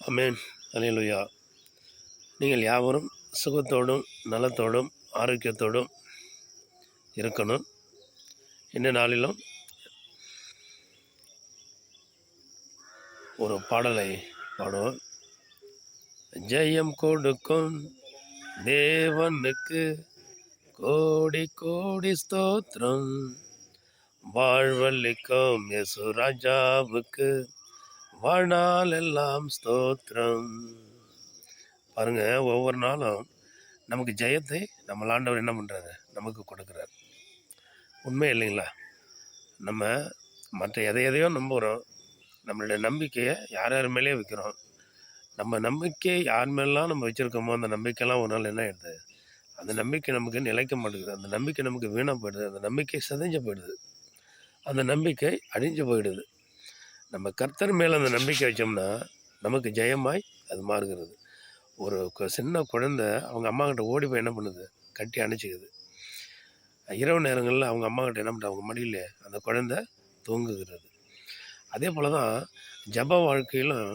ஆமென். அல்லேலூயா. நீங்கள் யாவரும் சுகத்தோடும் நலத்தோடும் ஆரோக்கியத்தோடும் இருக்கணும். இந்த நாளிலும் ஒரு பாடலை பாடுவோம். ஜெயம் கொடுக்கும் தேவனுக்கு கோடி கோடி ஸ்தோத்திரம், வாழ்வளிக்கும் இயேசு ராஜாவுக்கு வாழ்நாள் எல்லாம் ஸ்தோத்திரம். பாருங்க, ஒவ்வொரு நாளும் நமக்கு ஜெயத்தை நம்ம ஆண்டவர் என்ன பண்ணுறாரு, நமக்கு கொடுக்குறாரு. உண்மை இல்லைங்களா? நம்ம மற்ற எதையோ நம்புகிறோம். நம்மளுடைய நம்பிக்கையை யார் யார் மேலேயே வைக்கிறோம். நம்ம நம்பிக்கை யார் மேலாம் நம்ம வச்சுருக்கோமோ அந்த நம்பிக்கைலாம் ஒரு நாள் என்ன ஆகிடுது, அந்த நம்பிக்கை நமக்கு நிலைக்க மாட்டேங்குது. அந்த நம்பிக்கை நமக்கு வீணாக போயிடுது. அந்த நம்பிக்கை சிதைஞ்சு போயிடுது. அந்த நம்பிக்கை அழிஞ்சு போயிடுது. நம்ம கர்த்தர் மேலே அந்த நம்பிக்கை வச்சோம்னா நமக்கு ஜெயமாய் அது மாறுகிறது. ஒரு சின்ன குழந்தை அவங்க அம்மா கிட்ட ஓடி போய் என்ன பண்ணுது, கட்டி அணைச்சிக்குது. இரவு நேரங்களில் அவங்க அம்மா கிட்ட என்ன பண்ணுறது, அவங்க மடியில் அந்த குழந்தை தூங்குகிறது. அதே போல் தான் ஜப வாழ்க்கையிலும்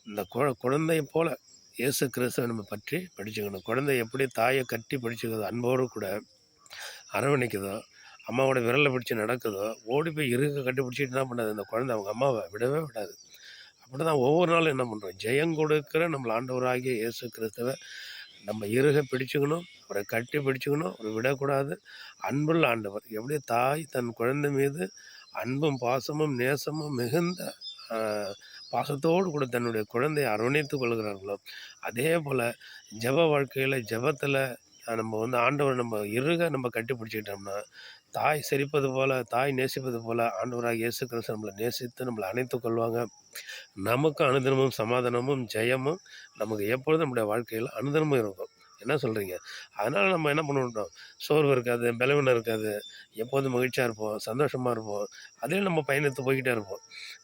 இந்த குழந்தையை போல் இயேசு கிறிஸ்துவை நம்ம பற்றி படிச்சுக்கணும். குழந்தை எப்படி தாயை கட்டி பிடிச்சிக்குதோ, அன்போடு கூட அரவணைக்குதோ, அம்மாவோட விரலை பிடிச்சி நடக்குதோ, ஓடி போய் இருக்க கட்டி பிடிச்சிட்டு என்ன பண்ணாது, அந்த குழந்தை அவங்க அம்மாவை விடவே விடாது. அப்படி தான் ஒவ்வொரு நாளும் என்ன பண்ணுறோம், ஜெயம் கொடுக்குற நம்ம ஆண்டவராகிய இயேசு கிறிஸ்துவை நம்ம இருக பிடிச்சிக்கணும், அவரை கட்டி பிடிச்சிக்கணும், அவரை விடக்கூடாது. அன்புள்ள ஆண்டவர் எப்படி தாய் தன் குழந்தை மீது அன்பும் பாசமும் நேசமும் மிகுந்த பாசத்தோடு கூட தன்னுடைய குழந்தையை அரவணைத்து கொள்கிறார்களோ, அதே போல் ஜப வாழ்க்கையில் ஜபத்தில் நம்ம ஆண்டவர் நம்ம இருக நம்ம கட்டி பிடிச்சிக்கிட்டோம்னா, தாய் சிரிப்பது போல், தாய் நேசிப்பது போல் ஆண்டவராக இயேசு கிறிஸ்து நம்மளை நேசித்து நம்மளை அணைத்து கொள்வாங்க. நமக்கு அனுதினமும் சமாதானமும் ஜெயமும் நமக்கு எப்பொழுதும் நம்முடைய வாழ்க்கையில் அனுதினமும் இருக்கும். என்ன சொல்கிறீங்க? அதனால் நம்ம என்ன பண்ணணும், சோர்வு இருக்காது, பலவீனம் இருக்காது, எப்போதும் மகிழ்ச்சியாக இருப்போம், சந்தோஷமாக இருப்போம். அதில் நம்ம பயணித்து போய்கிட்டே இருப்போம்.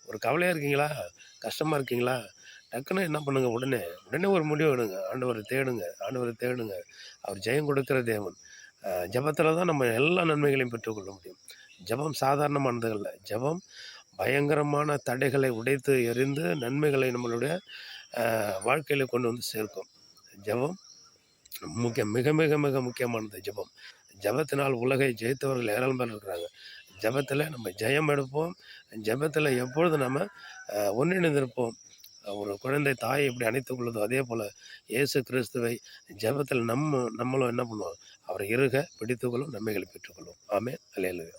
ஒரு கவலையாக இருக்கீங்களா, கஷ்டமாக இருக்கீங்களா, டக்குன்னு என்ன பண்ணுங்கள், உடனே ஒரு முடிவு எடுங்க. ஆண்டவரை தேடுங்க, ஆண்டவரை தேடுங்க. அவர் ஜெயம் கொடுக்கிற தேவன். ஜபத்தில் தான் நம்ம எல்லா நன்மைகளையும் பெற்றுக்கொள்ள முடியும். ஜபம் சாதாரணமானது அல்ல. ஜபம் பயங்கரமான தடைகளை உடைத்து எறிந்து நன்மைகளை நம்மளுடைய வாழ்க்கையில் கொண்டு வந்து சேர்க்கும். ஜபம் மிக மிக மிக முக்கியமானது. ஜபத்தினால் உலகை ஜெயித்தவர்கள் ஏராளம் பேர் இருக்கிறாங்க. ஜபத்தில் நம்ம ஜெயம் எடுப்போம். ஜபத்தில் எப்பொழுது நம்ம ஒன்றிணைந்திருப்போம். ஒரு குழந்தை தாயை எப்படி அணைத்துக் கொள்ளுதோ அதே போல் இயேசு கிறிஸ்துவை ஜபத்தில் நம்மளும் என்ன பண்ணுவோம், அவரை இருக பிடித்துக்கொள்ளும், நன்மைகளை பெற்றுக்கொள்வோம். ஆமென். அல்லேலூயா.